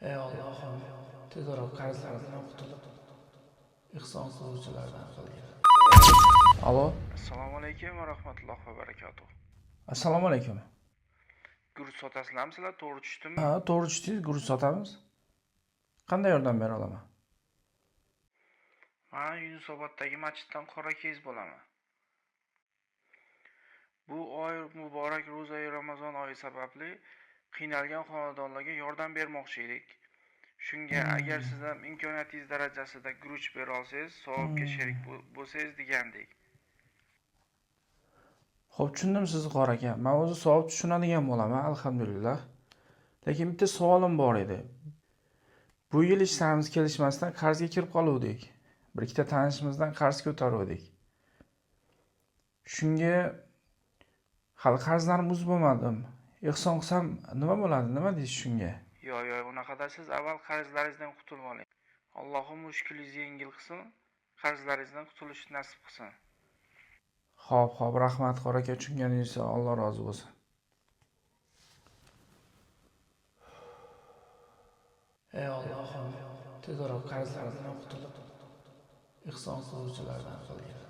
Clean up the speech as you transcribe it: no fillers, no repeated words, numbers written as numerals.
Ey Allohim, tezroq qarzlarimdan qutulib, ihson qiluvchilardan qilgin. Alo, Assalomu alaykum va rahmatullohi va barakatuh. assalomu alaykum. Guruch sotasizlarmi sizlar? To'g'ri tushdimmi? Ha, to'g'ri tushdingiz, guruch sotamiz. Qanday yordam bera olaman? Men Yunusoboddagi masjiddan Qorakez bo'laman. Bu oy muborak ro'za-yu Ramazon oyi sababli qiynalgan xonadonlarga yordam bermoqchi edik. Shunga agar siz ham imkoniyatingiz darajasida guruch bera olsangiz, savobga sherik bo'lsangiz degandik. Xo'p, tushundim sizni qor aka. Men o'zi savob tushunadigan bo'laman, alhamdulillah. Lekin bitta savolim bor edi. Bu yil ishlarimiz kelishmasdan qarzga kirib qoluvdik. Bir ikkita tanishimizdan qarz ko'taruvdik. Shunga hali qarzlarim uzib bo'lmadim. Ehson qilsam nima bo'ladi? Nima deysiz shunga? Yo'q, unaqada siz avval qarzlaringizdan qutulib oling. Allohim mushkulingizni yengil qilsin, qarzlaringizdan qutulishni nasib qilsin. Xo'p, rahmat qor aka, tushunganingiz uchun Alloh rozi bo'lsin. Ey Allohim, tezroq qarzlarimdan qutulib, ihson qiluvchilardan qilgin.